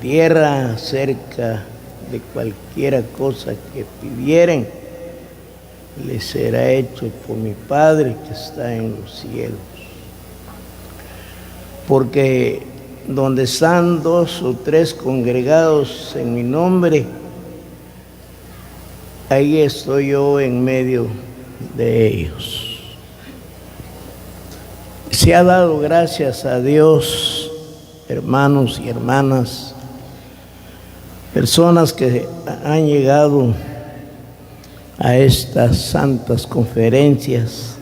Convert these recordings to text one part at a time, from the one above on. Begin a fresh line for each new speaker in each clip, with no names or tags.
tierra acerca de cualquiera cosa que pidieren, les será hecho por mi Padre que está en los cielos. Porque donde están 2 o 3 congregados en mi nombre, ahí estoy yo en medio de ellos. Se ha dado gracias a Dios, hermanos y hermanas, personas que han llegado a estas santas conferencias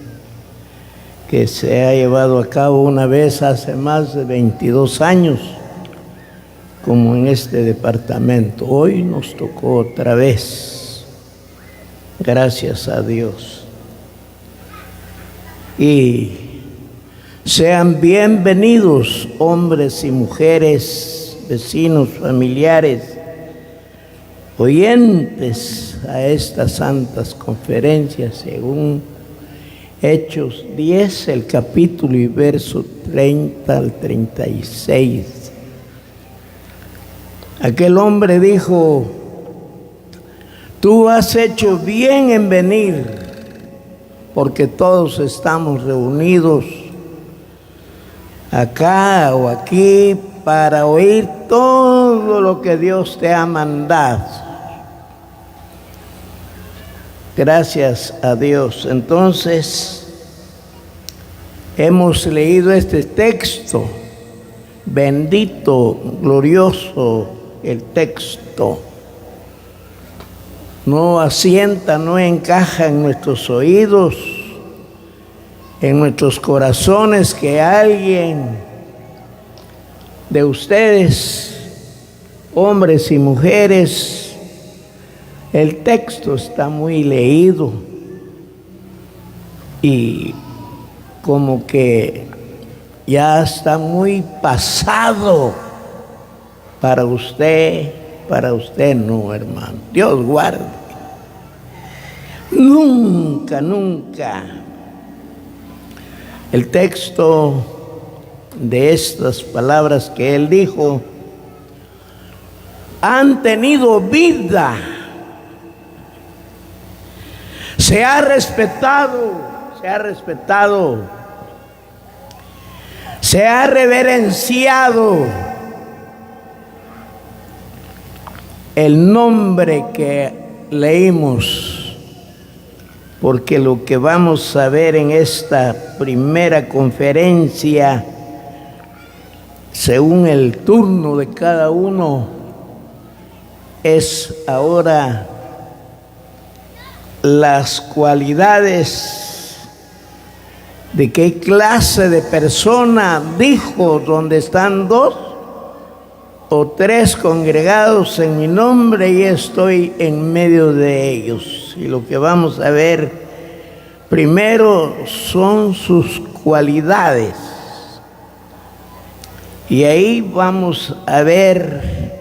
que se ha llevado a cabo una vez hace más de 22 años, como en este departamento. Hoy nos tocó otra vez, gracias a Dios. Y sean bienvenidos hombres y mujeres, vecinos, familiares, oyentes a estas santas conferencias, según Hechos 10, el capítulo y verso 30 al 36. Aquel hombre dijo: tú has hecho bien en venir, porque todos estamos reunidos acá o aquí para oír todo lo que Dios te ha mandado. Gracias a Dios. Entonces, hemos leído este texto, bendito, glorioso el texto. No asienta, no encaja en nuestros oídos, en nuestros corazones, que alguien de ustedes, hombres y mujeres, el texto está muy leído y como que ya está muy pasado para usted no, hermano. Dios guarde. Nunca, nunca. El texto de estas palabras que él dijo han tenido vida. Se ha respetado, se ha reverenciado el nombre que leímos, porque lo que vamos a ver en esta primera conferencia, según el turno de cada uno, es ahora las cualidades de qué clase de persona dijo: donde están 2 o 3 congregados en mi nombre, y estoy en medio de ellos. Y lo que vamos a ver primero son sus cualidades, y ahí vamos a ver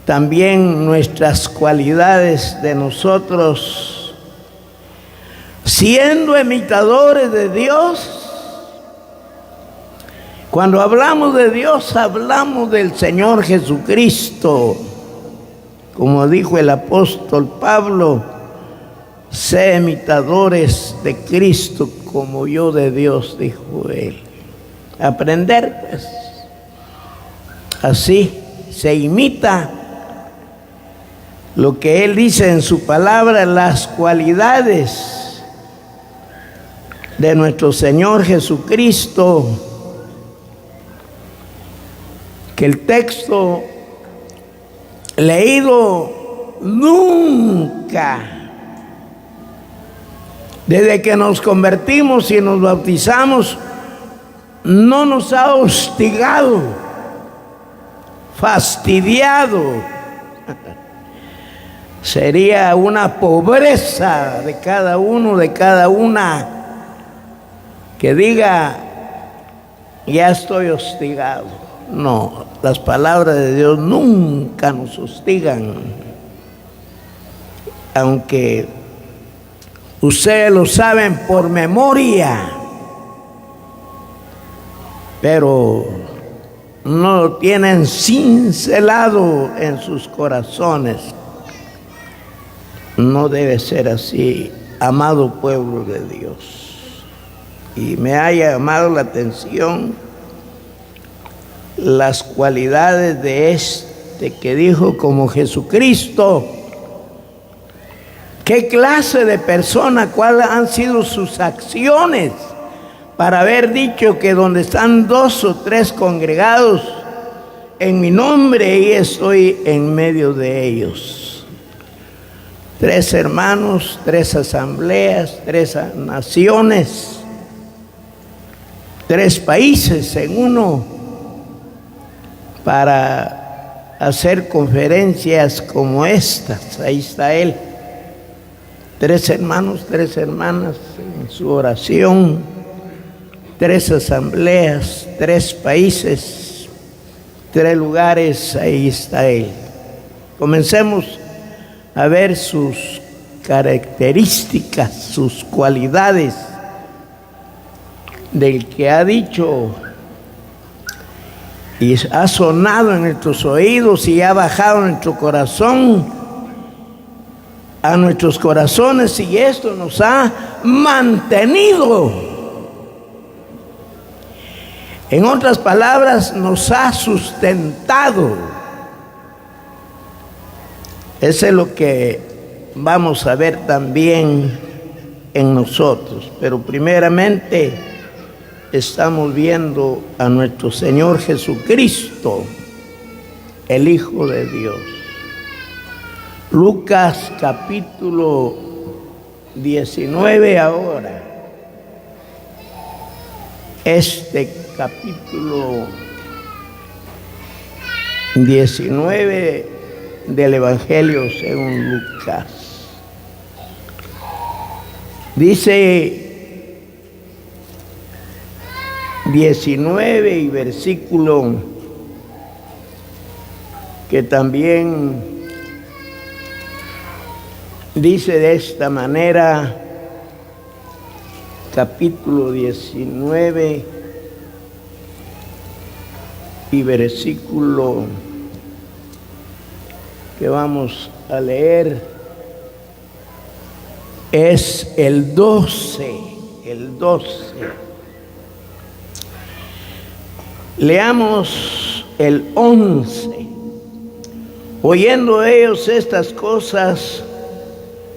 también nuestras cualidades de nosotros, siendo imitadores de Dios. Cuando hablamos de Dios, hablamos del Señor Jesucristo. Como dijo el apóstol Pablo: sé imitadores de Cristo como yo de Dios, dijo él. Aprender, pues, así se imita lo que él dice en su palabra, las cualidades de nuestro Señor Jesucristo, que el texto leído nunca, desde que nos convertimos y nos bautizamos, no nos ha hostigado, fastidiado. Sería una pobreza de cada uno, de cada una, que diga: ya estoy hostigado. No, las palabras de Dios nunca nos hostigan. Aunque ustedes lo saben por memoria, pero no lo tienen cincelado en sus corazones. No debe ser así, amado pueblo de Dios. Y me ha llamado la atención las cualidades de este que dijo como Jesucristo. ¿Qué clase de persona, cuáles han sido sus acciones para haber dicho que donde están 2 o 3 congregados en mi nombre, ahí estoy en medio de ellos? 3 hermanos, 3 asambleas, 3 naciones, 3 países en uno, para hacer conferencias como estas. Ahí está él. 3 hermanos, 3 hermanas en su oración, 3 asambleas, 3 países, 3 lugares, ahí está él. Comencemos a ver sus características, sus cualidades del que ha dicho y ha sonado en nuestros oídos y ha bajado en nuestro corazón, a nuestros corazones, y esto nos ha mantenido. En otras palabras, nos ha sustentado. Eso es lo que vamos a ver también en nosotros. Pero primeramente estamos viendo a nuestro Señor Jesucristo, el Hijo de Dios. Lucas capítulo 19 ahora. Este capítulo 19 del Evangelio según Lucas. Dice 19 y versículo que también dice de esta manera, capítulo 19 y versículo que vamos a leer es el 12, el 12. Leamos el 11. Oyendo ellos estas cosas,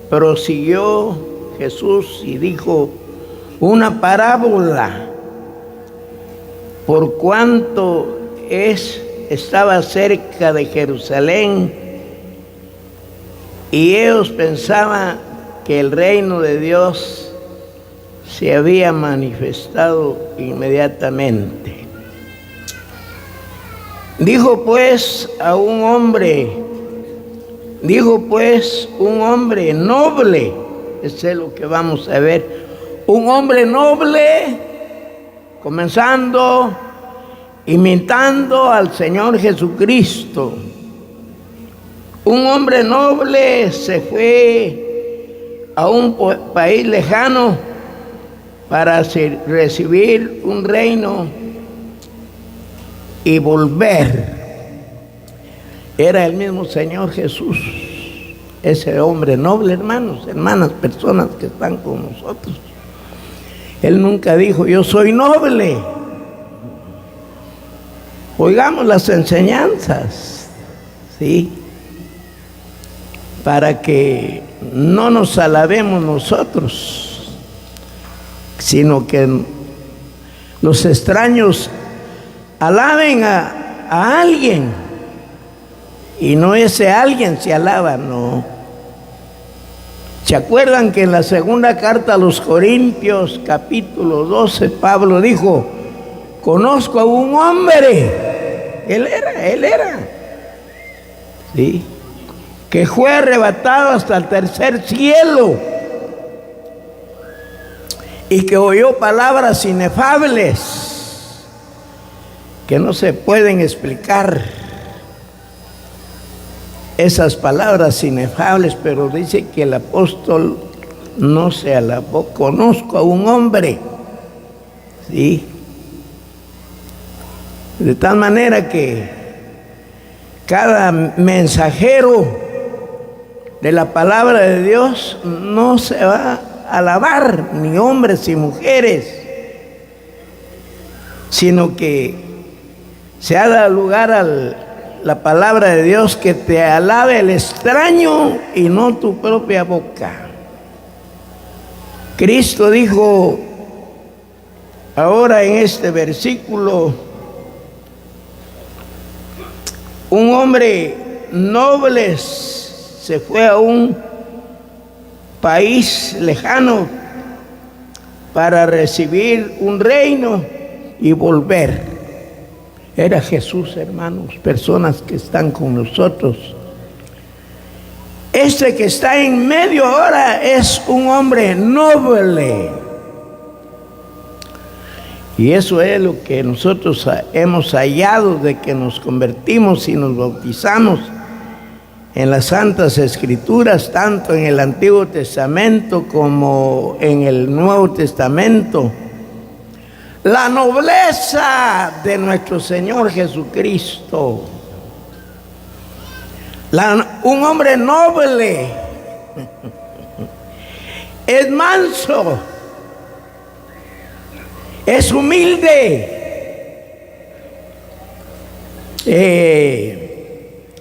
prosiguió Jesús y dijo una parábola, por cuanto estaba cerca de Jerusalén, y ellos pensaban que el reino de Dios se había manifestado inmediatamente. Dijo pues un hombre noble, eso es lo que vamos a ver, un hombre noble, comenzando, imitando al Señor Jesucristo. Un hombre noble se fue a un país lejano para recibir un reino y volver. Era el mismo Señor Jesús, ese hombre noble, hermanos, hermanas, personas que están con nosotros. Él nunca dijo, yo soy noble. Oigamos las enseñanzas, ¿sí? Para que no nos alabemos nosotros, sino que los extraños alaben a alguien, y no ese alguien se alaba, no. ¿Se acuerdan que en la segunda carta a los Corintios, capítulo 12, Pablo dijo, conozco a un hombre, él era, ¿sí?, que fue arrebatado hasta el tercer cielo y que oyó palabras inefables que no se pueden explicar, esas palabras inefables, pero dice que el apóstol no se alabó. Conozco a un hombre, ¿sí?, De tal manera que cada mensajero de la palabra de Dios no se va a alabar, ni hombres ni mujeres, sino que se ha dado lugar a la palabra de Dios, que te alabe el extraño y no tu propia boca. Cristo dijo ahora en este versículo: un hombre noble se fue a un país lejano para recibir un reino y volver. Era Jesús, hermanos, personas que están con nosotros. Este que está en medio ahora es un hombre noble. Y eso es lo que nosotros hemos hallado de que nos convertimos y nos bautizamos en las Santas Escrituras, tanto en el Antiguo Testamento como en el Nuevo Testamento. La nobleza de nuestro Señor Jesucristo. Un hombre noble es manso, es humilde.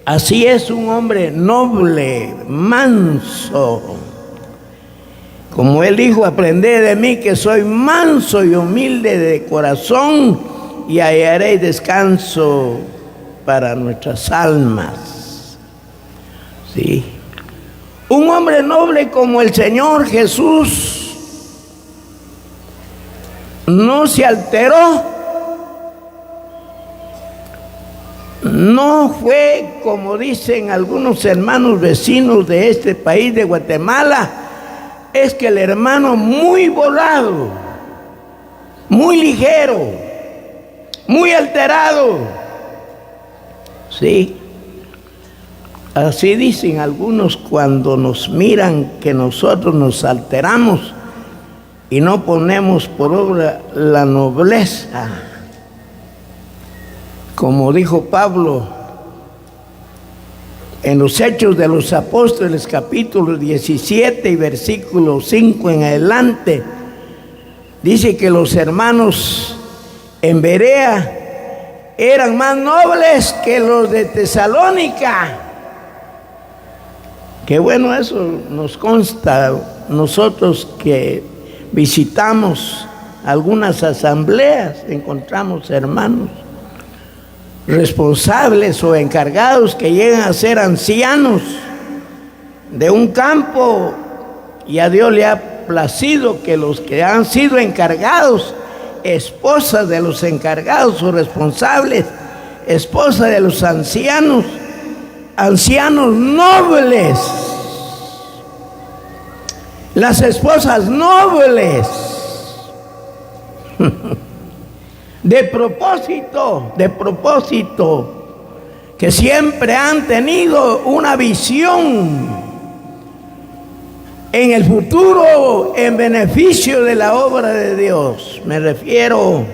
Así es un hombre noble, manso. Como él dijo: aprended de mí que soy manso y humilde de corazón, y hallaréis descanso para nuestras almas. Sí. Un hombre noble como el Señor Jesús no se alteró, no fue como dicen algunos hermanos vecinos de este país de Guatemala: es que el hermano muy volado, muy ligero, muy alterado. Sí, así dicen algunos cuando nos miran que nosotros nos alteramos y no ponemos por obra la nobleza. Como dijo Pablo en los Hechos de los Apóstoles, capítulo 17 y versículo 5 en adelante, dice que los hermanos en Berea eran más nobles que los de Tesalónica. Qué bueno, eso nos consta nosotros que visitamos algunas asambleas, encontramos hermanos responsables o encargados que llegan a ser ancianos de un campo, y a Dios le ha placido que los que han sido encargados, esposas de los encargados o responsables, esposas de los ancianos, ancianos nobles, las esposas nobles, de propósito, que siempre han tenido una visión en el futuro en beneficio de la obra de Dios. Me refiero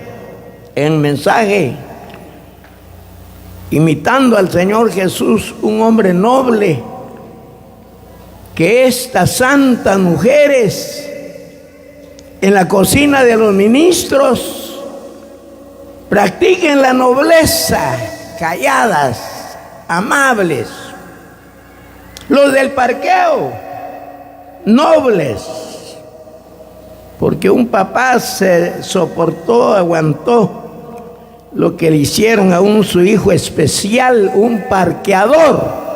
en mensaje, imitando al Señor Jesús, un hombre noble, que estas santas mujeres en la cocina de los ministros practiquen la nobleza, calladas, amables. Los del parqueo, nobles, porque un papá se soportó, aguantó lo que le hicieron a su hijo especial, un parqueador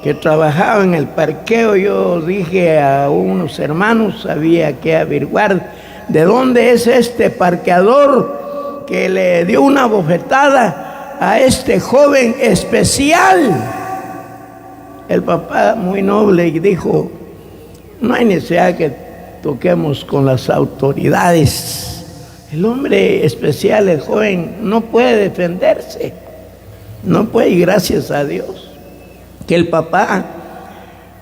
que trabajaba en el parqueo. Yo dije a unos hermanos, había que averiguar de dónde es este parqueador que le dio una bofetada a este joven especial. El papá, muy noble, y dijo: no hay necesidad que toquemos con las autoridades. El hombre especial, el joven, no puede defenderse, no puede, y gracias a Dios que el papá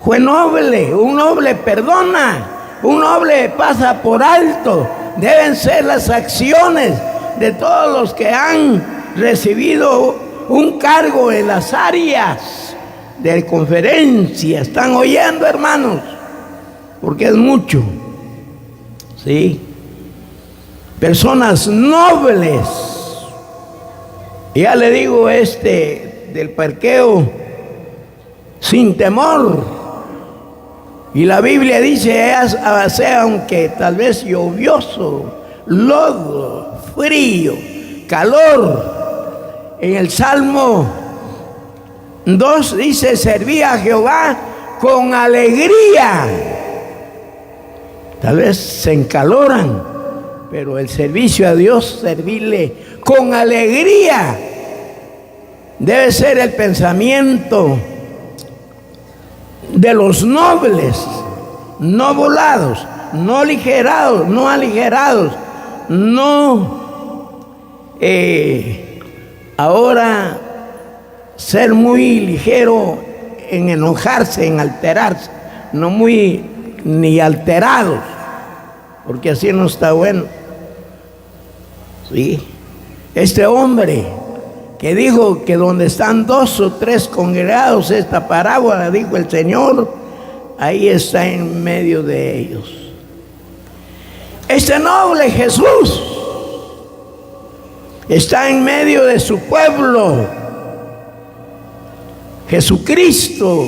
fue noble. Un noble perdona, un noble pasa por alto. Deben ser las acciones de todos los que han recibido un cargo en las áreas de conferencia. ¿Están oyendo, hermanos? Porque es mucho. Sí. Personas nobles. Ya le digo, del parqueo, sin temor. Y la Biblia dice, sea aunque tal vez lluvioso, lodo, frío, calor. En el Salmo 2 dice, servía a Jehová con alegría. Tal vez se encaloran, pero el servicio a Dios, servirle con alegría, debe ser el pensamiento de los nobles, no volados, no aligerados, ahora ser muy ligero en enojarse, en alterarse, no muy ni alterados, porque así no está bueno. Sí, este hombre que dijo que donde están 2 o 3 congregados, esta parábola, dijo el Señor, ahí está en medio de ellos. Este noble Jesús está en medio de su pueblo. Jesucristo,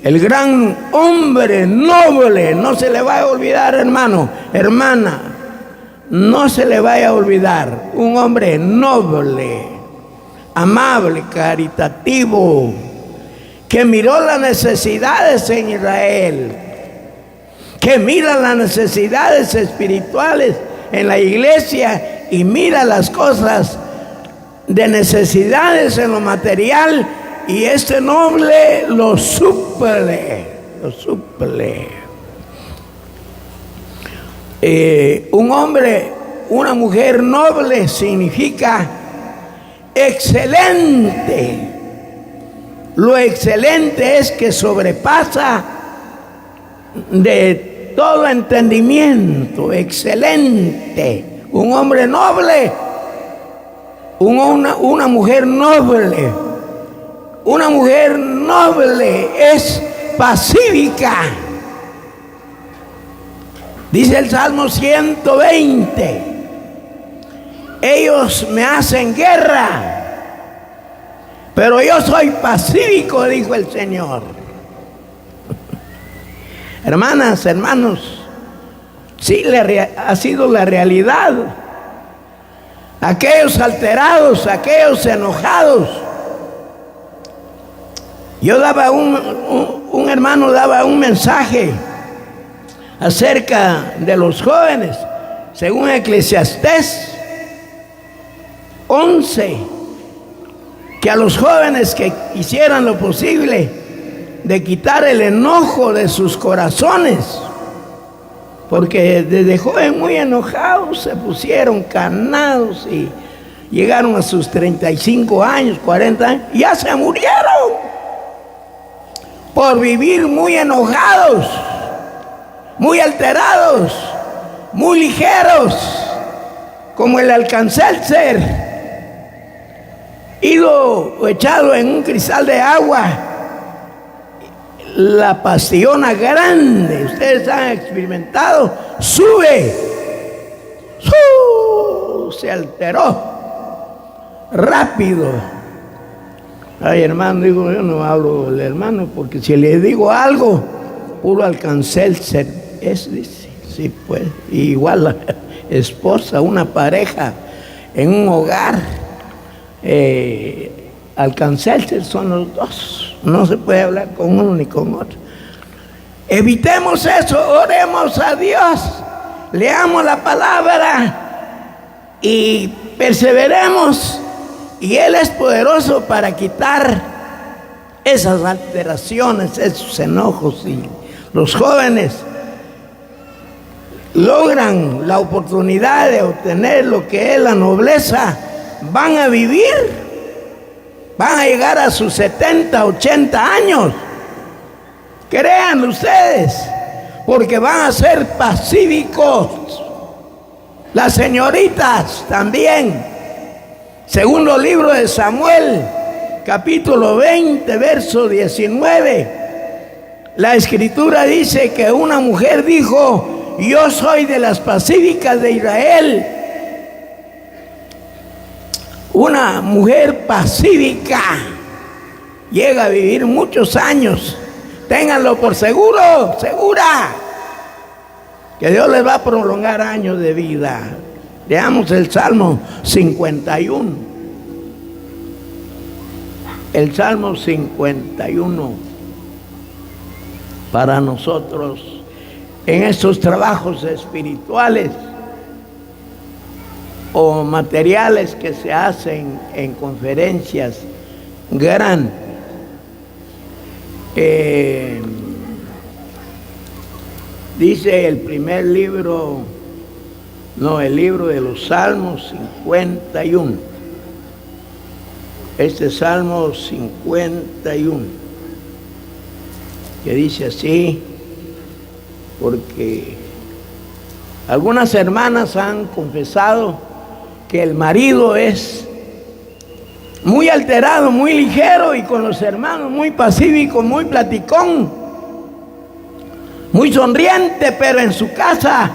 el gran hombre noble, no se le va a olvidar, hermano, hermana, no se le vaya a olvidar, un hombre noble, amable, caritativo, que miró las necesidades en Israel, que mira las necesidades espirituales en la iglesia y mira las cosas de necesidades en lo material, y este noble lo suple. Un hombre, una mujer noble significa excelente. Lo excelente es que sobrepasa de todo entendimiento. Excelente. Un hombre noble, una mujer noble. Una mujer noble es pacífica. Dice el Salmo 120, ellos me hacen guerra, pero yo soy pacífico, dijo el Señor. Hermanas, hermanos, sí ha sido la realidad. Aquellos alterados, aquellos enojados. Yo daba un hermano daba un mensaje acerca de los jóvenes, según Eclesiastés 11, que a los jóvenes que hicieran lo posible de quitar el enojo de sus corazones, porque desde joven muy enojados se pusieron carnados y llegaron a sus 35 años, 40 años, y ya se murieron por vivir muy enojados, muy alterados, muy ligeros, como el Alka-Seltzer, ido o echado en un cristal de agua, la pastillona grande, ustedes han experimentado, sube, se alteró rápido. Ay, hermano, digo, yo no hablo del hermano, porque si le digo algo, puro Alka-Seltzer, dice, sí, pues, igual la esposa, una pareja en un hogar, Alka-Seltzer son los dos, no se puede hablar con uno ni con otro. Evitemos eso, oremos a Dios, leamos la palabra y perseveremos. Y Él es poderoso para quitar esas alteraciones, esos enojos. Y los jóvenes logran la oportunidad de obtener lo que es la nobleza. Van a vivir, van a llegar a sus 70, 80 años. Créanlo ustedes, porque van a ser pacíficos. Las señoritas también. Segundo libro de Samuel, capítulo 20, verso 19. La escritura dice que una mujer dijo: yo soy de las pacíficas de Israel. Una mujer pacífica llega a vivir muchos años. Ténganlo por seguro, segura, que Dios les va a prolongar años de vida. Leamos el Salmo 51. El Salmo 51 para nosotros en estos trabajos espirituales o materiales que se hacen en conferencias grandes. Dice el primer libro, el libro de los Salmos 51. Este Salmo 51, que dice así, porque algunas hermanas han confesado que el marido es muy alterado, muy ligero, y con los hermanos muy pacífico, muy platicón, muy sonriente, pero en su casa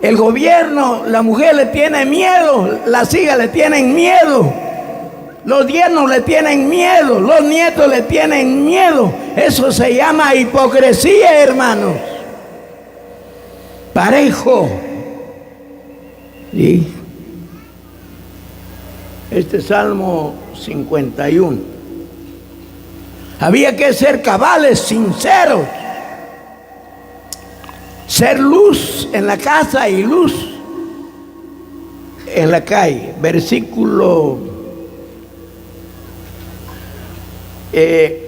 el gobierno, la mujer le tiene miedo, las hijas le tienen miedo, los yernos le tienen miedo, los nietos le tienen miedo. Eso se llama hipocresía, hermanos. Parejo. ¿Sí? Este Salmo 51. Había que ser cabales, sinceros. Ser luz en la casa y luz en la calle. Versículo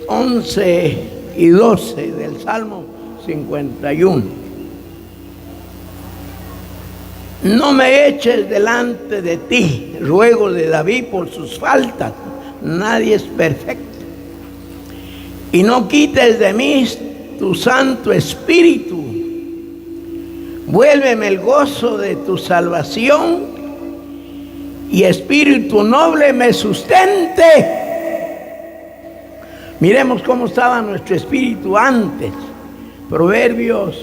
11 y 12 del Salmo 51. No me eches delante de ti, ruego de David, por sus faltas. Nadie es perfecto. Y no quites de mí tu Santo Espíritu. Vuélveme el gozo de tu salvación y espíritu noble me sustente. Miremos cómo estaba nuestro espíritu antes. Proverbios,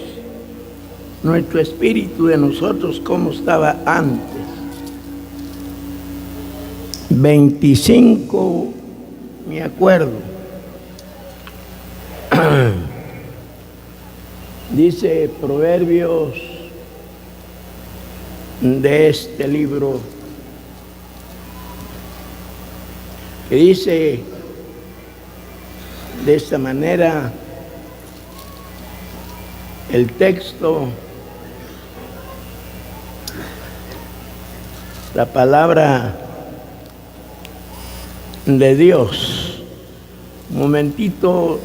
nuestro espíritu de nosotros, cómo estaba antes. 25, me acuerdo. Dice Proverbios de este libro, que dice de esta manera el texto, la palabra de Dios. Un momentito,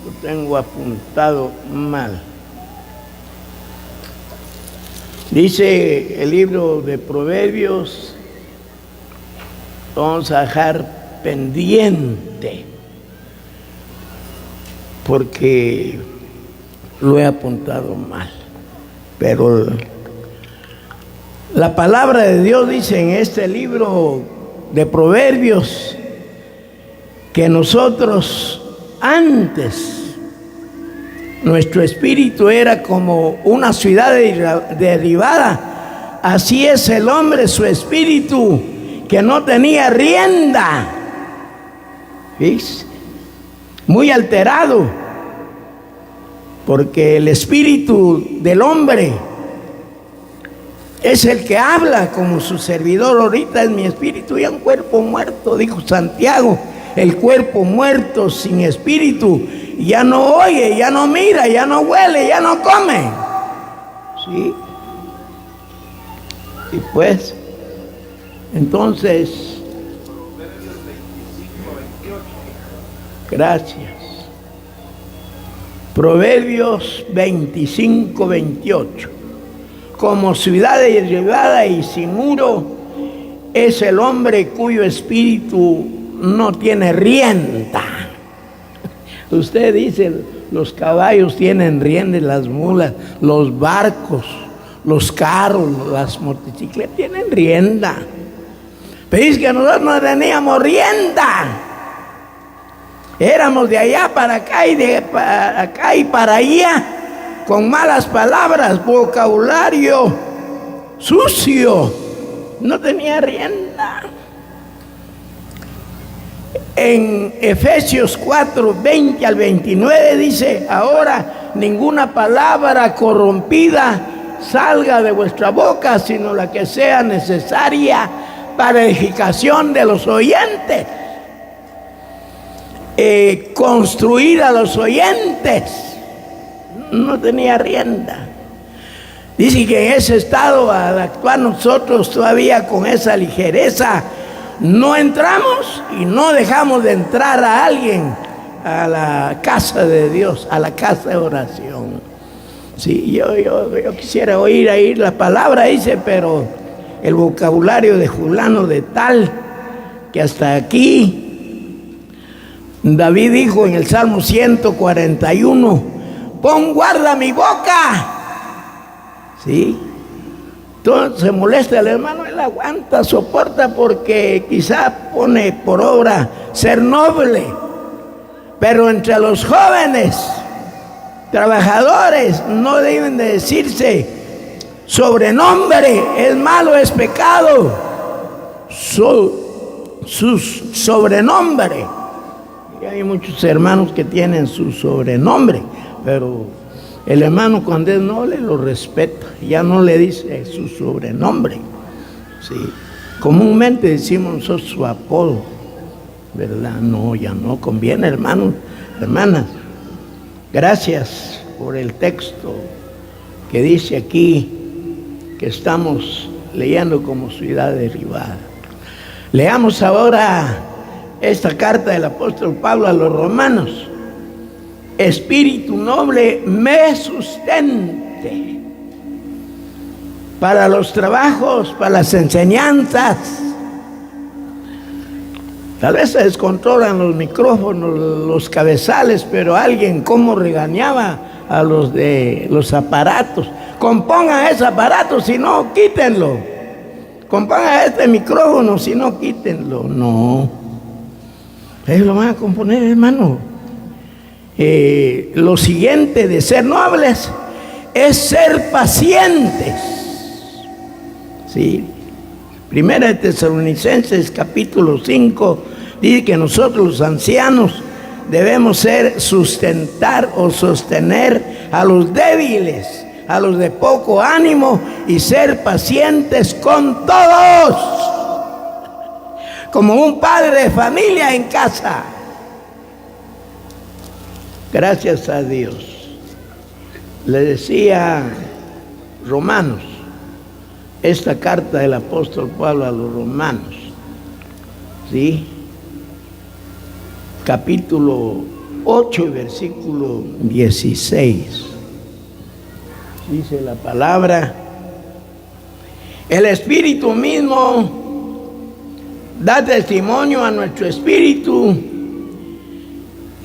lo tengo apuntado mal. Dice el libro de Proverbios, vamos a dejar pendiente, porque lo he apuntado mal. Pero la palabra de Dios dice en este libro de Proverbios que nosotros antes, nuestro espíritu era como una ciudad derribada. Así es el hombre, su espíritu, que no tenía rienda. ¿Ves? Muy alterado. Porque el espíritu del hombre es el que habla, como su servidor ahorita es mi espíritu y un cuerpo muerto, dijo Santiago. El cuerpo muerto sin espíritu ya no oye, ya no mira, ya no huele, ya no come. ¿Sí? Y pues, entonces, gracias. Proverbios 25, 28. Como ciudad derribada y sin muro es el hombre cuyo espíritu no tiene rienda. Usted dice, los caballos tienen rienda, las mulas, los barcos, los carros, las motocicletas tienen rienda. Pero es que nosotros no teníamos rienda. Éramos de allá para acá y de acá y para allá, con malas palabras, vocabulario sucio. No tenía rienda. En Efesios 4, 20 al 29 dice: ahora ninguna palabra corrompida salga de vuestra boca, sino la que sea necesaria para edificación de los oyentes, construir a los oyentes. No tenía rienda. Dice que en ese estado, al actuar nosotros todavía con esa ligereza, no entramos y no dejamos de entrar a alguien a la casa de Dios, a la casa de oración. Sí, yo quisiera oír ahí la palabra, dice, pero el vocabulario de fulano de tal, que hasta aquí. David dijo en el Salmo 141, pon guarda mi boca. Sí. Entonces se molesta el hermano, él aguanta, soporta, porque quizá pone por obra ser noble. Pero entre los jóvenes trabajadores no deben de decirse sobrenombre, es malo, es pecado. Sus sobrenombre. Y hay muchos hermanos que tienen su sobrenombre, pero el hermano cuando es noble lo respeta, ya no le dice su sobrenombre. Sí. Comúnmente decimos nosotros su apodo, ¿verdad? No, ya no conviene, hermanos, hermanas. Gracias por el texto que dice aquí, que estamos leyendo como ciudad derribada. Leamos ahora esta carta del apóstol Pablo a los romanos. Espíritu noble me sustente para los trabajos, para las enseñanzas. Tal vez se descontrolan los micrófonos, los cabezales, pero alguien cómo regañaba a los de los aparatos. Compongan ese aparato, si no, quítenlo. Compongan este micrófono, si no, quítenlo. No. Ellos lo van a componer, hermano. Lo siguiente de ser nobles es ser pacientes. Sí. Primera de Tesalonicenses capítulo 5 dice que nosotros los ancianos debemos sustentar o sostener a los débiles, a los de poco ánimo, y ser pacientes con todos, como un padre de familia en casa. Gracias a Dios. Le decía Romanos, esta carta del apóstol Pablo a los romanos, ¿sí? Capítulo 8 y versículo 16. Dice la palabra: el Espíritu mismo da testimonio a nuestro espíritu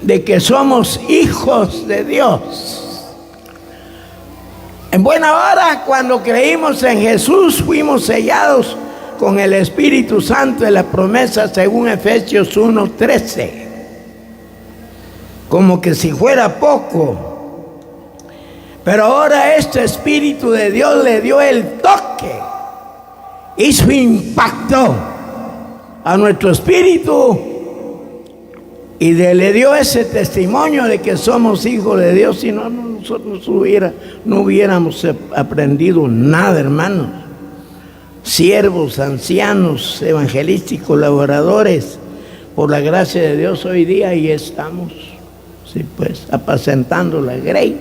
de que somos hijos de Dios. En buena hora, cuando creímos en Jesús, fuimos sellados con el Espíritu Santo de la promesa, según Efesios 1:13. Como que si fuera poco. Pero ahora este Espíritu de Dios le dio el toque, hizo impacto a nuestro espíritu y le dio ese testimonio de que somos hijos de Dios. Si no, nosotros no hubiéramos aprendido nada, hermanos. Siervos, ancianos, evangelísticos, colaboradores, por la gracia de Dios hoy día y estamos, sí, pues, apacentando la grey.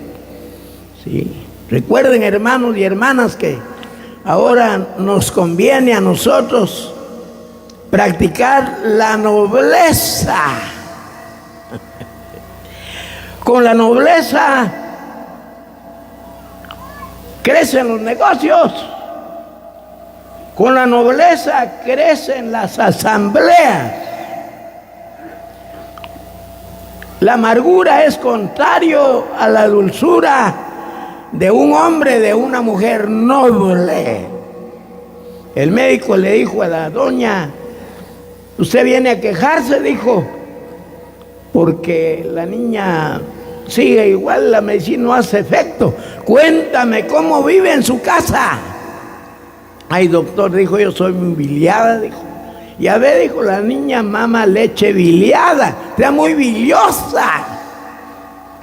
Sí. Recuerden, hermanos y hermanas, que ahora nos conviene a nosotros practicar la nobleza. Con la nobleza crecen los negocios. Con la nobleza crecen las asambleas. La amargura es contrario a la dulzura de un hombre, de una mujer noble. El médico le dijo a la doña: usted viene a quejarse, dijo, porque la niña sigue igual, la medicina no hace efecto. Cuéntame cómo vive en su casa. Ay, doctor, dijo, yo soy biliada, dijo. Ya ve, dijo, la niña mama leche biliada, está muy biliosa.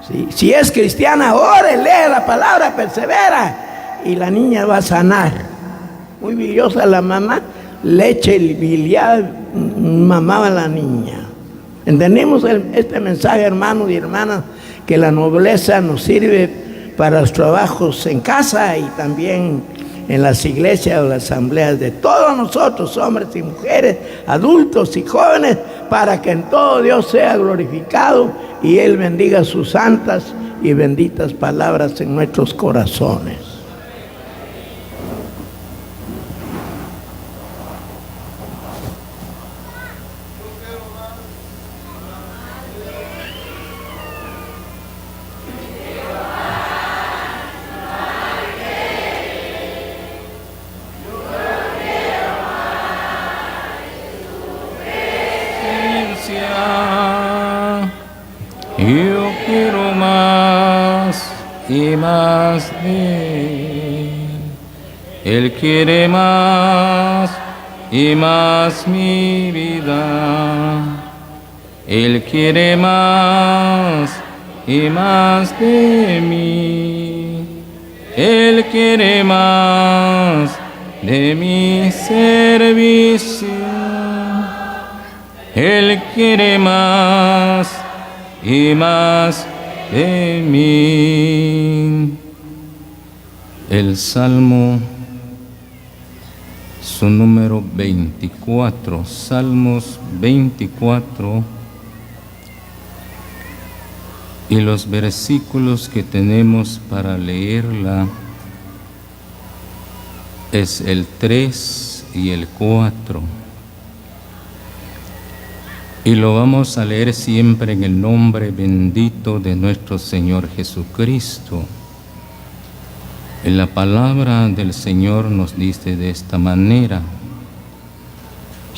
¿Sí? Si es cristiana, ore, lee la palabra, persevera, y la niña va a sanar. Muy biliosa la mamá, leche biliada mamaba la niña. ¿Entendemos este mensaje, hermanos y hermanas? Que la nobleza nos sirve para los trabajos en casa y también en las iglesias o las asambleas de todos nosotros, hombres y mujeres, adultos y jóvenes, para que en todo Dios sea glorificado y Él bendiga sus santas y benditas palabras en nuestros corazones.
Yo quiero más y más de Él. Él quiere más y más mi vida. Él quiere más y más de mí. Él quiere más de mi servicio. Él quiere más y más de mí. El Salmo, su número 24, Salmos 24, y los versículos que tenemos para leerla es el 3 y el 4. Y lo vamos a leer siempre en el nombre bendito de nuestro Señor Jesucristo. En la palabra del Señor nos dice de esta manera: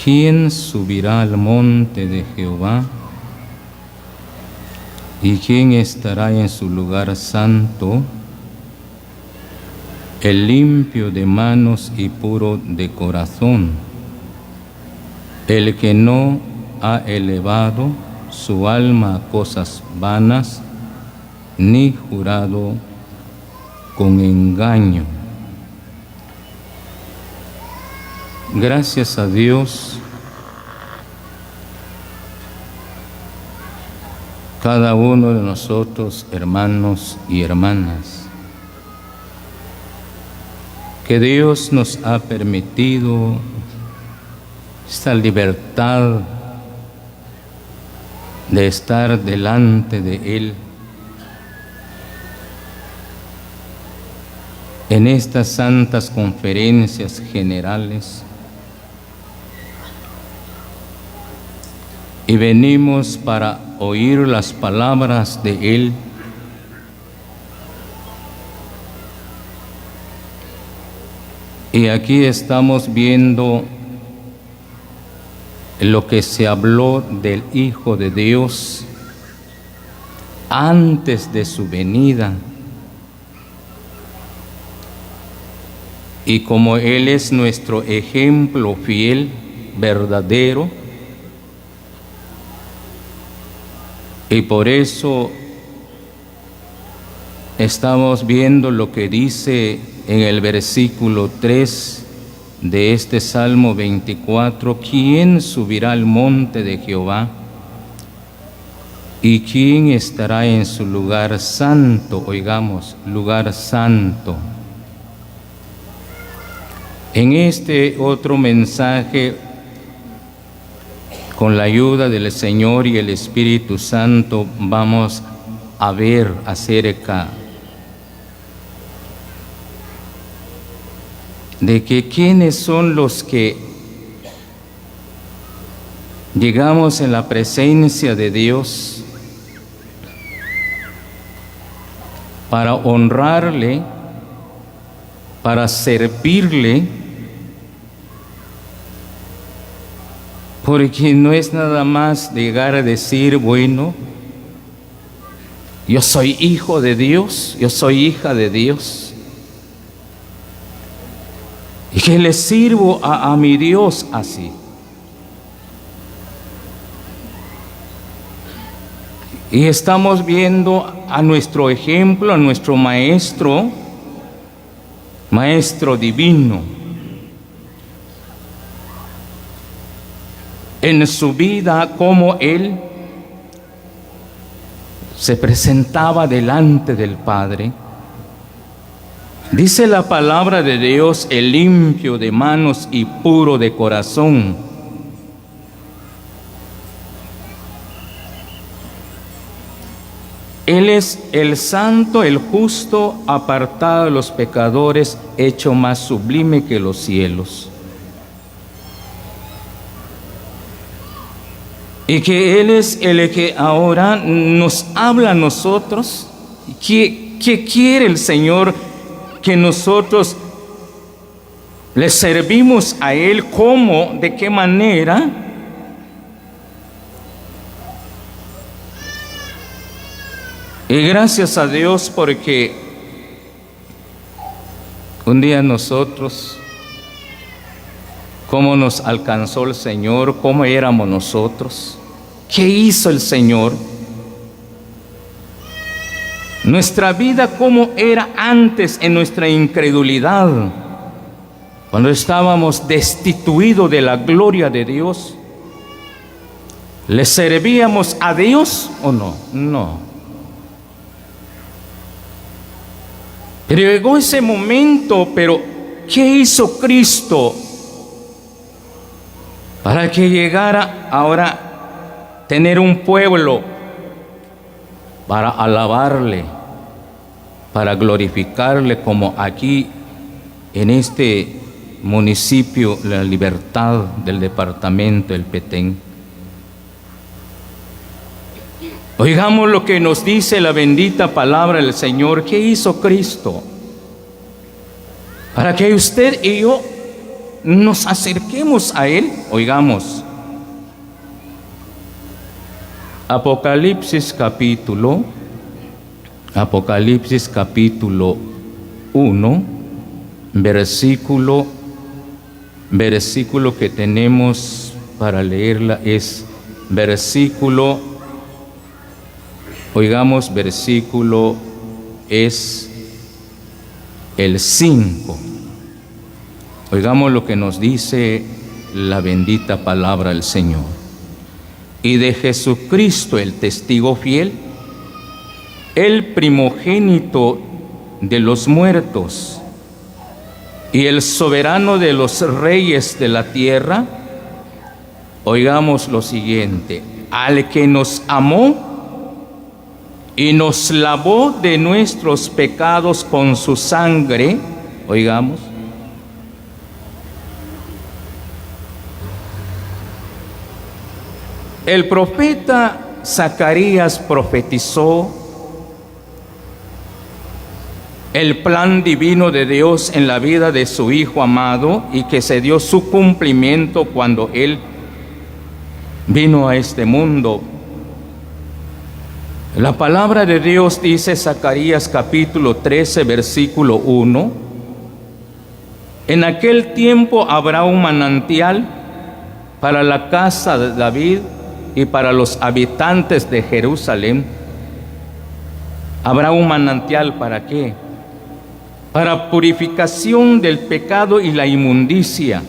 ¿quién subirá al monte de Jehová? ¿Y quién estará en su lugar santo? El limpio de manos y puro de corazón, el que no ha elevado su alma a cosas vanas, ni jurado con engaño. Gracias a Dios, cada uno de nosotros, hermanos y hermanas, que Dios nos ha permitido esta libertad de estar delante de Él en estas santas conferencias generales, y venimos para oír las palabras de Él. Y aquí estamos viendo lo que se habló del Hijo de Dios antes de su venida. Y como Él es nuestro ejemplo fiel, verdadero, y por eso estamos viendo lo que dice en el versículo 3 de este Salmo 24, ¿quién subirá al monte de Jehová? ¿Y quién estará en su lugar santo? Oigamos, lugar santo. En este otro mensaje, con la ayuda del Señor y el Espíritu Santo, vamos a ver acerca de que quiénes son los que llegamos en la presencia de Dios para honrarle, para servirle, porque no es nada más llegar a decir, bueno, yo soy hijo de Dios, yo soy hija de Dios, y que le sirvo a mi Dios así. Y estamos viendo a nuestro ejemplo, a nuestro maestro divino, en su vida, cómo él se presentaba delante del Padre. Dice la palabra de Dios, el limpio de manos y puro de corazón. Él es el santo, el justo, apartado de los pecadores, hecho más sublime que los cielos. Y que Él es el que ahora nos habla a nosotros. ¿Qué quiere el Señor? Que nosotros le servimos a Él. ¿Cómo? ¿De qué manera? Y gracias a Dios porque un día nosotros, cómo nos alcanzó el Señor, cómo éramos nosotros, qué hizo el Señor, nuestra vida cómo era antes en nuestra incredulidad, cuando estábamos destituidos de la gloria de Dios. ¿Le servíamos a Dios o no? No. Pero llegó ese momento, pero ¿qué hizo Cristo para que llegara ahora tener un pueblo para alabarle, para glorificarle, como aquí en este municipio La Libertad del departamento del Petén? Oigamos lo que nos dice la bendita palabra del Señor. ¿Qué hizo Cristo? Para que usted y yo nos acerquemos a Él. Oigamos. Apocalipsis capítulo 1, versículo que tenemos para leerla es versículo. Oigamos, versículo es el 5. Oigamos lo que nos dice la bendita palabra del Señor. Y de Jesucristo, el testigo fiel, el primogénito de los muertos y el soberano de los reyes de la tierra, oigamos lo siguiente: al que nos amó y nos lavó de nuestros pecados con su sangre. Oigamos. El profeta Zacarías profetizó el plan divino de Dios en la vida de su Hijo amado, y que se dio su cumplimiento cuando Él vino a este mundo. La palabra de Dios dice, Zacarías capítulo 13, versículo 1: en aquel tiempo habrá un manantial para la casa de David y para los habitantes de Jerusalén. Habrá un manantial, ¿para qué? Para purificación del pecado y la inmundicia.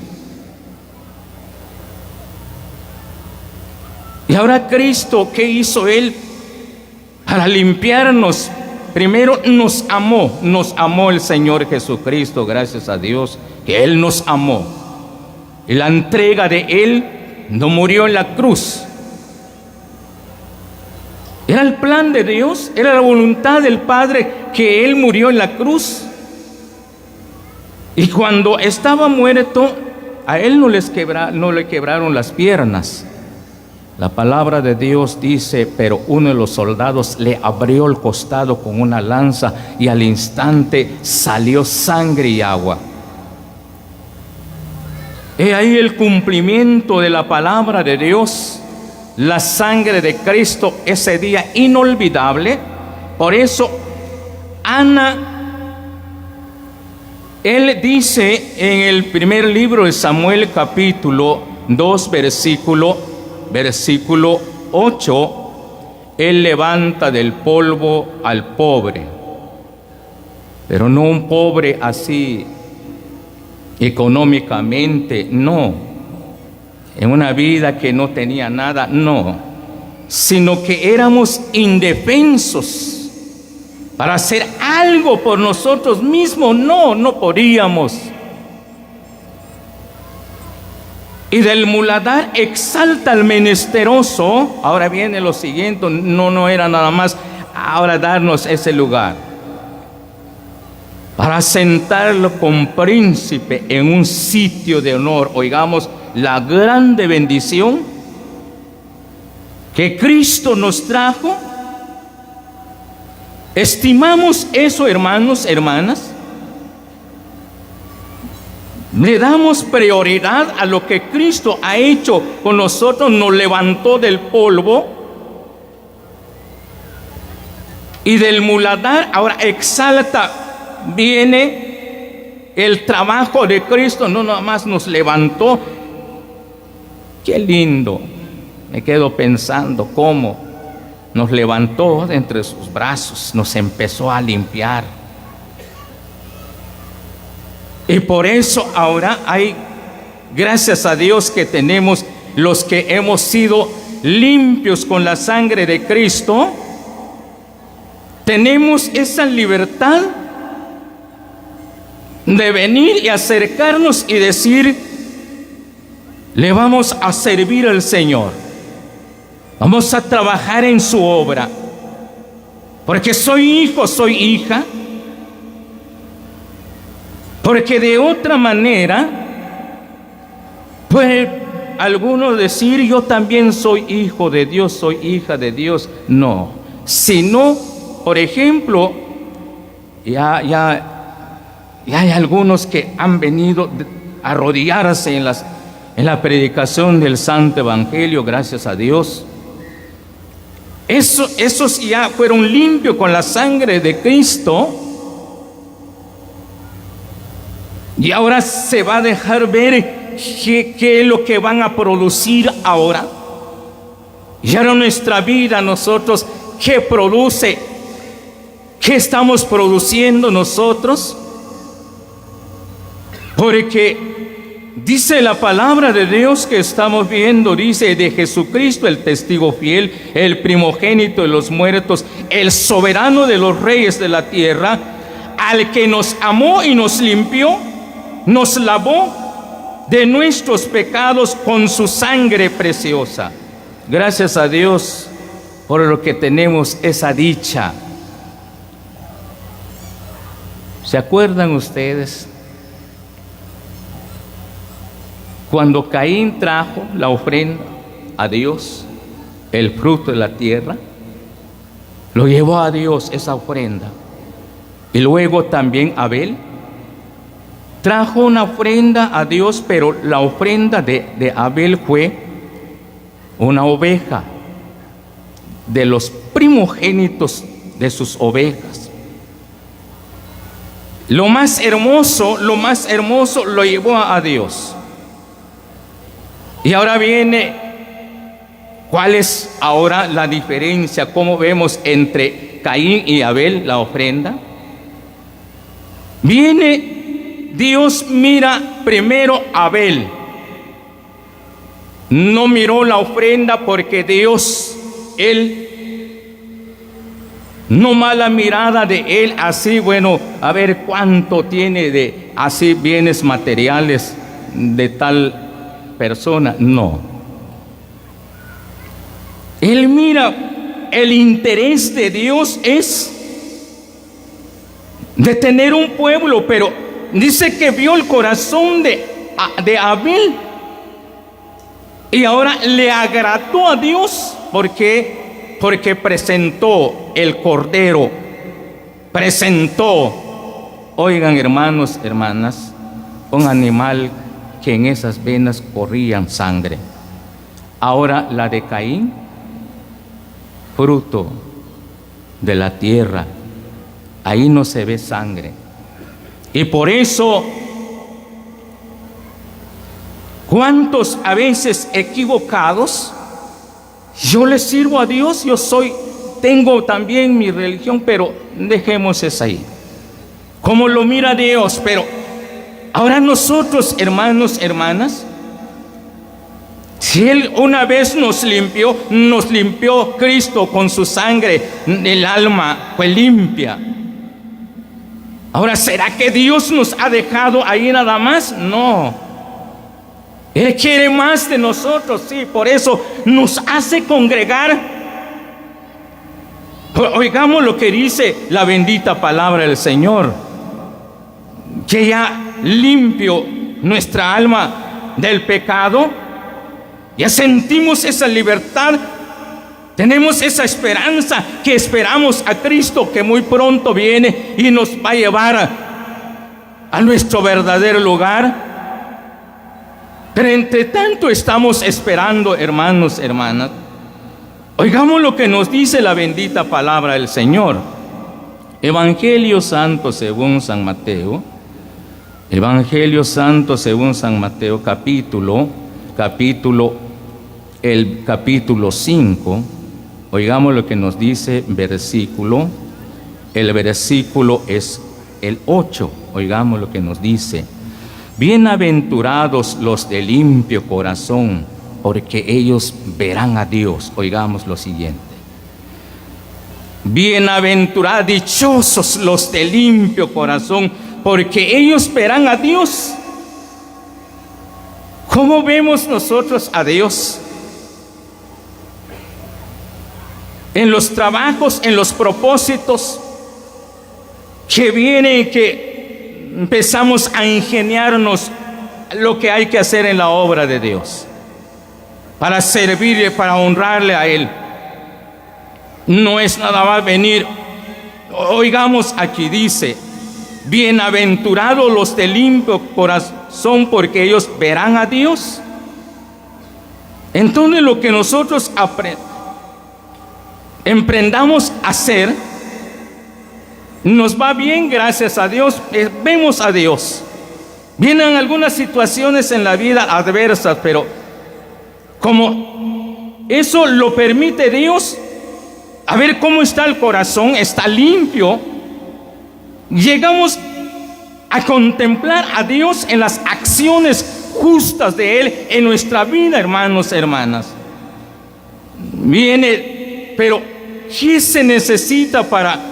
Y ahora Cristo, ¿qué hizo Él? Para limpiarnos. Primero nos amó el Señor Jesucristo, gracias a Dios, que Él nos amó. Y la entrega de Él no murió en la cruz. Era el plan de Dios, era la voluntad del Padre que Él murió en la cruz. Y cuando estaba muerto, a Él no le quebraron las piernas. La palabra de Dios dice: pero uno de los soldados le abrió el costado con una lanza y al instante salió sangre y agua. He ahí el cumplimiento de la palabra de Dios, la sangre de Cristo, ese día inolvidable. Por eso Ana, él dice en el primer libro de Samuel, capítulo 2, versículo 8, Él levanta del polvo al pobre, pero no un pobre así económicamente, no, en una vida que no tenía nada, no, sino que éramos indefensos. Para hacer algo por nosotros mismos, no podíamos. Y del muladar exalta al menesteroso. Ahora viene lo siguiente, no era nada más ahora darnos ese lugar, para sentarlo con príncipe en un sitio de honor. Oigamos la grande bendición que Cristo nos trajo. ¿Estimamos eso, hermanos, hermanas? ¿Le damos prioridad a lo que Cristo ha hecho con nosotros? Nos levantó del polvo y del muladar, ahora exalta. Viene el trabajo de Cristo, no nada más nos levantó. Qué lindo. Me quedo pensando cómo nos levantó de entre sus brazos, nos empezó a limpiar. Y por eso ahora hay, gracias a Dios, que tenemos los que hemos sido limpios con la sangre de Cristo, tenemos esa libertad de venir y acercarnos y decir: le vamos a servir al Señor, vamos a trabajar en su obra, porque soy hijo, soy hija. Porque de otra manera puede alguno decir: yo también soy hijo de Dios, soy hija de Dios. No, sino, por ejemplo, ya hay algunos que han venido a arrodillarse en la predicación del Santo Evangelio, gracias a Dios. Esos ya fueron limpios con la sangre de Cristo. Y ahora se va a dejar ver qué es lo que van a producir ahora. Y ahora nuestra vida, nosotros, ¿qué produce? ¿Qué estamos produciendo nosotros? Porque dice la palabra de Dios que estamos viendo, dice de Jesucristo, el testigo fiel, el primogénito de los muertos, el soberano de los reyes de la tierra, al que nos amó y nos limpió, nos lavó de nuestros pecados con su sangre preciosa. Gracias a Dios por lo que tenemos esa dicha. ¿Se acuerdan ustedes cuando Caín trajo la ofrenda a Dios, el fruto de la tierra? Lo llevó a Dios esa ofrenda. Y luego también Abel trajo una ofrenda a Dios, pero la ofrenda de Abel fue una oveja, de los primogénitos de sus ovejas. Lo más hermoso lo llevó a Dios. Y ahora viene, ¿cuál es ahora la diferencia? ¿Cómo vemos entre Caín y Abel la ofrenda? Viene Dios, mira primero a Abel. No miró la ofrenda porque Dios, Él, no mala mirada de Él, así, bueno, a ver cuánto tiene de así bienes materiales de tal persona. No. Él mira, el interés de Dios es de tener un pueblo, pero dice que vio el corazón de Abel Y ahora le agradó a Dios porque presentó el cordero, presentó, oigan hermanos, hermanas, un animal que en esas venas corrían sangre. Ahora la de Caín, fruto de la tierra, ahí no se ve sangre. Y por eso, ¿cuántos a veces equivocados? Yo le sirvo a Dios, tengo también mi religión, pero dejemos eso ahí. Como lo mira Dios, pero ahora nosotros, hermanos, hermanas, si Él una vez nos limpió Cristo con su sangre, el alma fue limpia. Ahora, ¿será que Dios nos ha dejado ahí nada más? No. Él quiere más de nosotros, sí, por eso nos hace congregar. Oigamos lo que dice la bendita palabra del Señor, que ya limpio nuestra alma del pecado, ya sentimos esa libertad, tenemos esa esperanza, que esperamos a Cristo que muy pronto viene y nos va a llevar a nuestro verdadero lugar. Pero entre tanto estamos esperando, hermanos, hermanas, oigamos lo que nos dice la bendita palabra del Señor. Evangelio Santo según San Mateo, Evangelio Santo según San Mateo, el capítulo 5, oigamos lo que nos dice versículo, el versículo es el 8, oigamos lo que nos dice. Bienaventurados los de limpio corazón, porque ellos verán a Dios. Oigamos lo siguiente. Bienaventurados, dichosos los de limpio corazón, porque ellos verán a Dios. ¿Cómo vemos nosotros a Dios? En los trabajos, en los propósitos que vienen y que empezamos a ingeniarnos lo que hay que hacer en la obra de Dios para servirle, para honrarle a Él. No es nada más venir. Oigamos, aquí dice: bienaventurados los de limpio corazón, porque ellos verán a Dios. Entonces lo que nosotros emprendamos a hacer, nos va bien, gracias a Dios, vemos a Dios. Vienen algunas situaciones en la vida adversas, pero como eso lo permite Dios, a ver cómo está el corazón, está limpio, llegamos a contemplar a Dios en las acciones justas de Él en nuestra vida, hermanos, hermanas. Viene, pero ¿qué se necesita para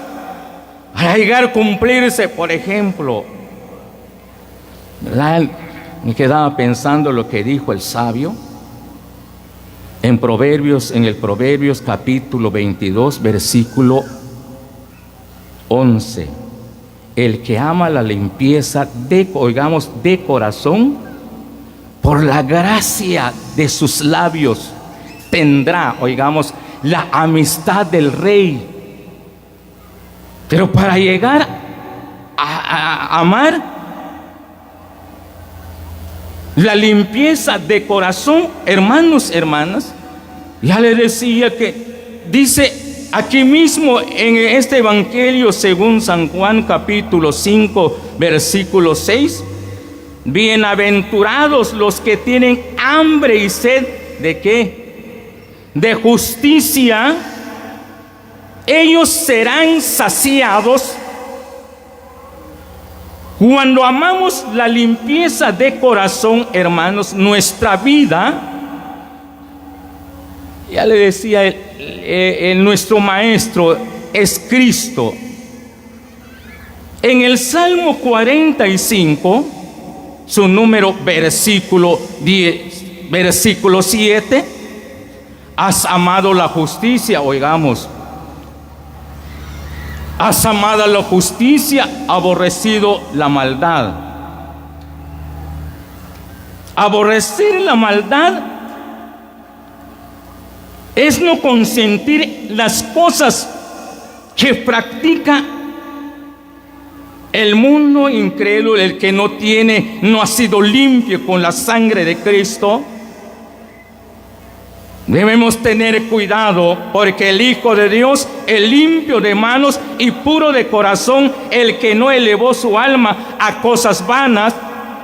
llegar a cumplirse? Por ejemplo, ¿verdad? Me quedaba pensando lo que dijo el sabio en el Proverbios capítulo 22, versículo 11. El que ama la limpieza de corazón, por la gracia de sus labios tendrá, oigamos, la amistad del rey. Pero para llegar a amar la limpieza de corazón, hermanos, hermanas, ya le decía que dice aquí mismo en este Evangelio según San Juan capítulo 5 versículo 6: bienaventurados los que tienen hambre y sed ¿de qué? De justicia, ellos serán saciados. Cuando amamos la limpieza de corazón, hermanos, nuestra vida, ya le decía nuestro maestro es Cristo. En el Salmo 45, su número versículo 7, has amado la justicia, oigamos. Has amado la justicia, aborrecido la maldad. Aborrecer la maldad
es no consentir las cosas que practica el mundo incrédulo, el que no ha sido limpio con la sangre de Cristo. Debemos tener cuidado, porque el Hijo de Dios, el limpio de manos y puro de corazón, el que no elevó su alma a cosas vanas,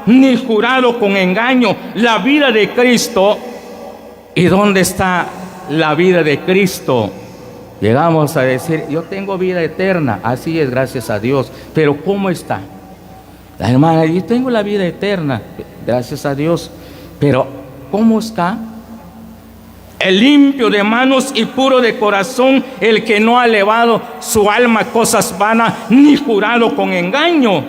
ni jurado con engaño, la vida de Cristo. ¿Y dónde está la vida de Cristo? Llegamos a decir, yo tengo vida eterna. Así es, gracias a Dios. Pero ¿cómo está? La hermana, yo tengo la vida eterna, gracias a Dios. Pero ¿cómo está? El limpio de manos y puro de corazón, el que no ha elevado su alma a cosas vanas, ni jurado con engaño.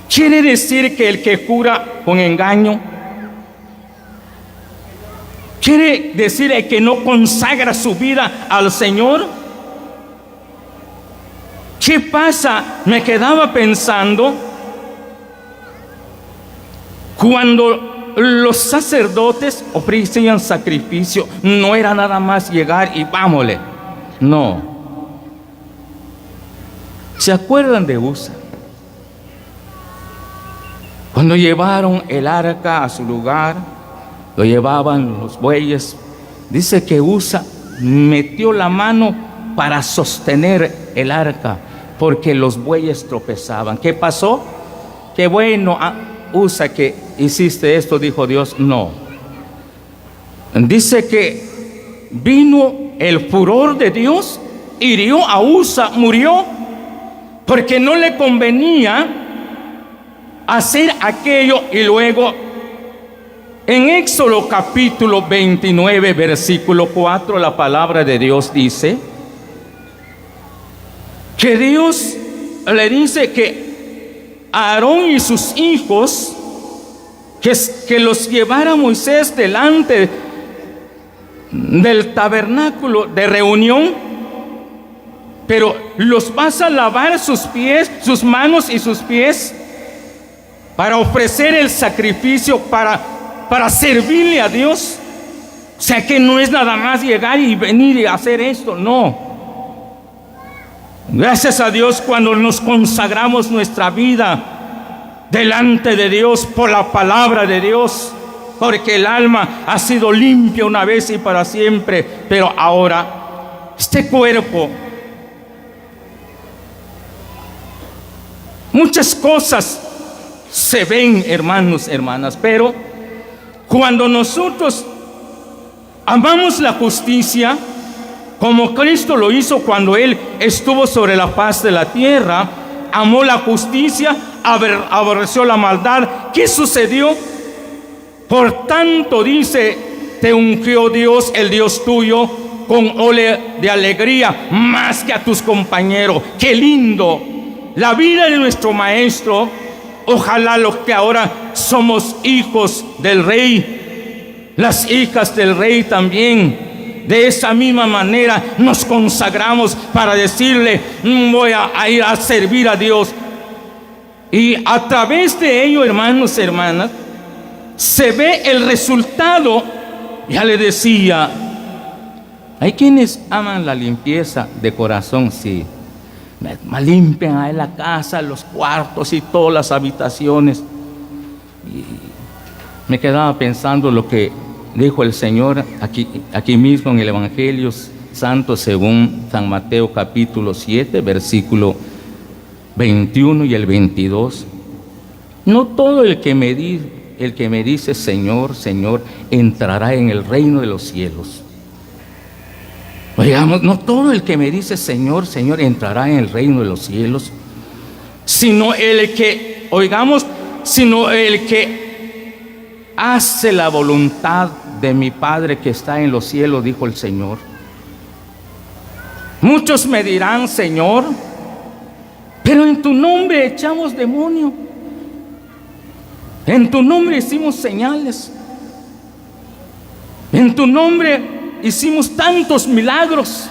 ¿Quiere decir que el que jura con engaño? ¿Quiere decir el que no consagra su vida al Señor? ¿Qué pasa? Me quedaba pensando cuando los sacerdotes ofrecían sacrificio, no era nada más llegar y vámonos. No. ¿Se acuerdan de Usa? Cuando llevaron el arca a su lugar, lo llevaban los bueyes. Dice que Usa metió la mano para sostener el arca, porque los bueyes tropezaban. ¿Qué pasó? Qué bueno, Usa, que hiciste esto, dijo Dios. No. Dice que vino el furor de Dios, hirió a Usa, murió, porque no le convenía hacer aquello. Y luego en Éxodo capítulo 29 versículo 4, la palabra de Dios dice que Dios le dice que Aarón y sus hijos, que los llevara Moisés delante del tabernáculo de reunión, pero los vas a lavar sus pies, sus manos y sus pies, para ofrecer el sacrificio, para servirle a Dios. O sea que no es nada más llegar y venir y hacer esto, no. Gracias a Dios cuando nos consagramos nuestra vida delante de Dios por la palabra de Dios, porque el alma ha sido limpia una vez y para siempre. Pero ahora este cuerpo, muchas cosas se ven, hermanos, hermanas, pero cuando nosotros amamos la justicia, como Cristo lo hizo cuando Él estuvo sobre la faz de la tierra, amó la justicia, aborreció la maldad. ¿Qué sucedió? Por tanto, dice, te ungió Dios, el Dios tuyo, con óleo de alegría, más que a tus compañeros. ¡Qué lindo! La vida de nuestro Maestro. Ojalá los que ahora somos hijos del Rey, las hijas del Rey también, de esa misma manera nos consagramos para decirle, voy a ir a servir a Dios. Y a través de ello, hermanos, hermanas, se ve el resultado. Ya le decía, hay quienes aman la limpieza de corazón, sí. Limpian ahí la casa, los cuartos y todas las habitaciones. Y me quedaba pensando lo que dijo el Señor aquí mismo en el Evangelio Santo según San Mateo capítulo 7, versículo 21 y el 22. No todo el que me dice Señor, Señor, entrará en el reino de los cielos. Oigamos, no todo el que me dice Señor, Señor, entrará en el reino de los cielos, sino el que, oigamos, sino el que hace la voluntad de mi Padre que está en los cielos, dijo el Señor. Muchos me dirán, Señor, pero en tu nombre echamos demonio, en tu nombre hicimos señales, en tu nombre hicimos tantos milagros.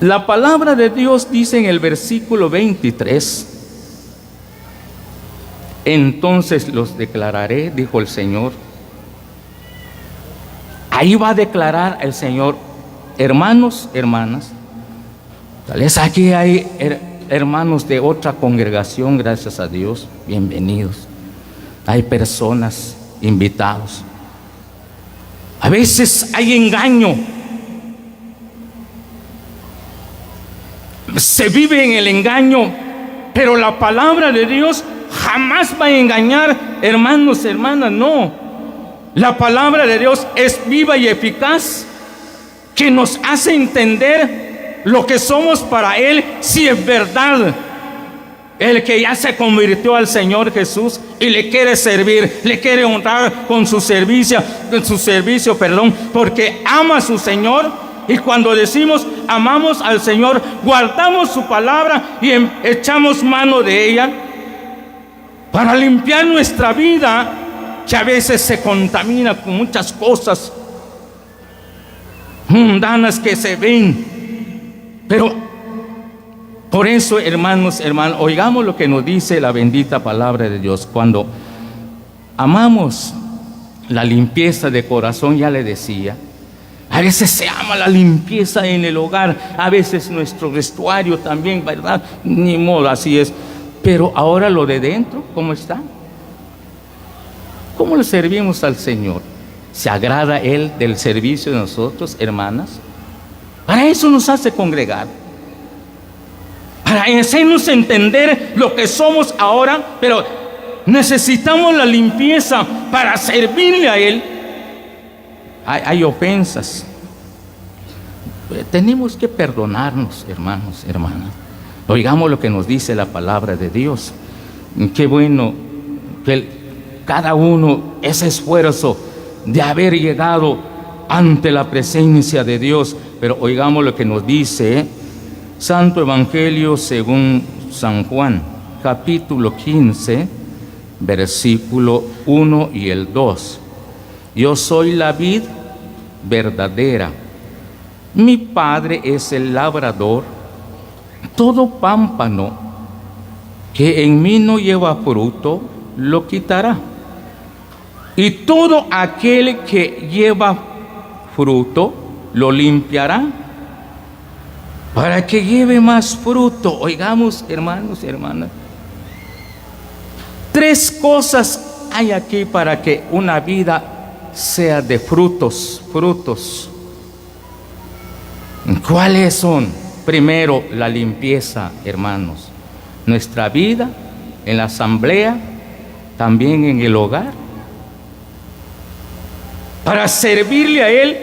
La palabra de Dios dice en el versículo 23, entonces los declararé, dijo el Señor, ahí va a declarar el Señor: hermanos, hermanas. Tal vez aquí hay hermanos de otra congregación, gracias a Dios, bienvenidos. Hay personas, invitados. A veces hay engaño. Se vive en el engaño, pero la palabra de Dios jamás va a engañar, hermanos, hermanas, no. La palabra de Dios es viva y eficaz, que nos hace entender lo que somos para Él, si es verdad. El que ya se convirtió al Señor Jesús y le quiere servir, le quiere honrar con su servicio, porque ama a su Señor. Y cuando decimos amamos al Señor, guardamos su palabra y echamos mano de ella para limpiar nuestra vida, que a veces se contamina con muchas cosas mundanas que se ven. Pero por eso, hermanos, oigamos lo que nos dice la bendita palabra de Dios. Cuando amamos la limpieza de corazón, ya le decía, a veces se ama la limpieza en el hogar, a veces nuestro vestuario también, ¿verdad? Ni modo, así es. Pero ahora lo de dentro, ¿cómo está? ¿Cómo le servimos al Señor? ¿Se agrada Él del servicio de nosotros, hermanas? Para eso nos hace congregar, para hacernos entender lo que somos ahora, pero necesitamos la limpieza para servirle a Él. Hay ofensas. Tenemos que perdonarnos, hermanos, hermanas. Oigamos lo que nos dice la palabra de Dios. Qué bueno que cada uno, ese esfuerzo de haber llegado ante la presencia de Dios. Pero oigamos lo que nos dice Santo Evangelio según San Juan, capítulo 15, versículo 1 y el 2. Yo soy la vid verdadera, mi Padre es el labrador. Todo pámpano que en mí no lleva fruto, lo quitará. Y todo aquel que lleva fruto, lo limpiará, para que lleve más fruto. Oigamos, hermanos y hermanas, 3 cosas hay aquí para que una vida sea de frutos. ¿Cuáles son? Primero, la limpieza, hermanos. Nuestra vida en la asamblea, también en el hogar, para servirle a Él.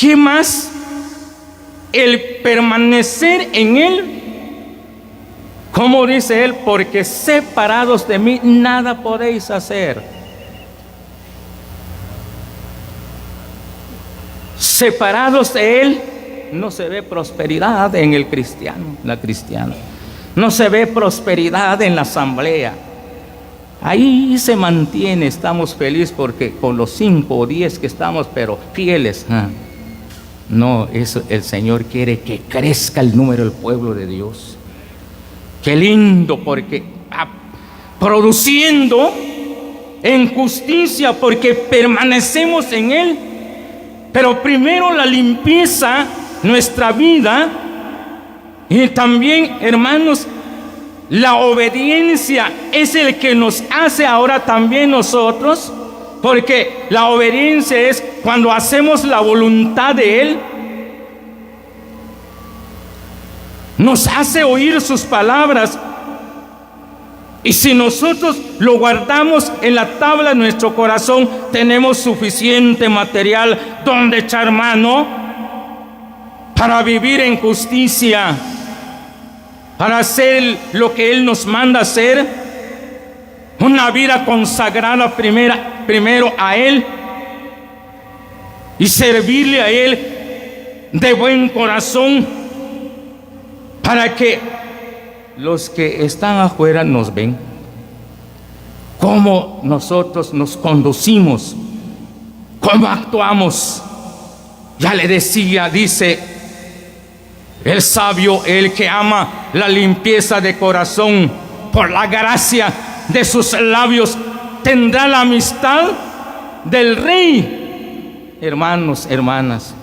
¿Qué más? El permanecer en Él. Como dice Él, porque separados de mí nada podéis hacer. Separados de Él no se ve prosperidad en el cristiano, la cristiana. No se ve prosperidad en la asamblea. Ahí se mantiene, estamos felices porque con los 5 o 10 que estamos, pero fieles. No, eso el Señor quiere que crezca el número del pueblo de Dios. Qué lindo, porque produciendo en justicia, porque permanecemos en Él. Pero primero la limpieza, nuestra vida, y también, hermanos, la obediencia es el que nos hace ahora también nosotros, porque la obediencia es cuando hacemos la voluntad de Él. Nos hace oír sus palabras. Y si nosotros lo guardamos en la tabla de nuestro corazón, tenemos suficiente material donde echar mano para vivir en justicia, para hacer lo que Él nos manda hacer, una vida consagrada primero a Él y servirle a Él de buen corazón, para que los que están afuera nos ven, cómo nosotros nos conducimos, cómo actuamos. Ya le decía, dice el sabio, el que ama la limpieza de corazón, por la gracia de sus labios tendrá la amistad del Rey. hermanos, hermanas,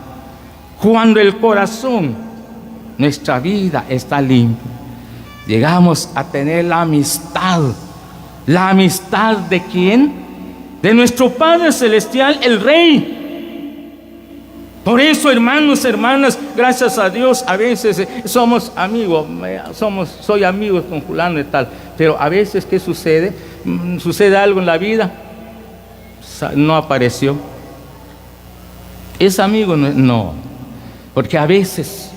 cuando el corazón, nuestra vida está limpia, llegamos a tener la amistad. ¿La amistad de quién? De nuestro Padre Celestial, el Rey. Por eso, hermanos, hermanas, gracias a Dios, a veces somos amigos, soy amigos con fulano y tal, pero a veces, ¿qué sucede? Sucede algo en la vida, no apareció. ¿Es amigo? No, porque a veces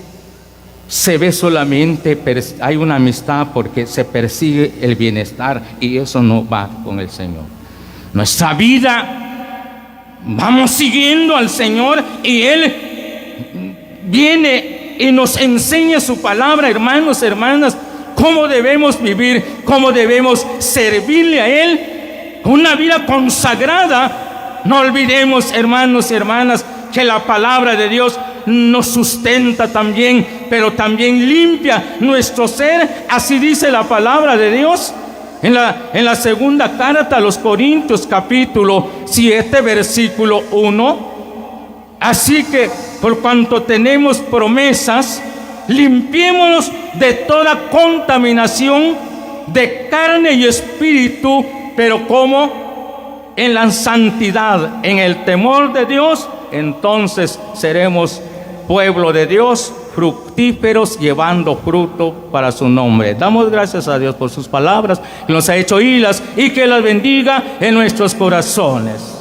se ve solamente, hay una amistad porque se persigue el bienestar, y eso no va con el Señor. Nuestra vida, vamos siguiendo al Señor, y Él viene y nos enseña su palabra, hermanos, hermanas, cómo debemos vivir, cómo debemos servirle a Él, una vida consagrada. No olvidemos, hermanos y hermanas, que la palabra de Dios nos sustenta también, pero también limpia nuestro ser. Así dice la palabra de Dios en la segunda carta a los Corintios, capítulo 7, versículo 1. Así que, por cuanto tenemos promesas, limpiémonos de toda contaminación de carne y espíritu, pero como en la santidad, en el temor de Dios. Entonces seremos pueblo de Dios, fructíferos, llevando fruto para su nombre. Damos gracias a Dios por sus palabras, que nos ha hecho oírlas, y que las bendiga en nuestros corazones.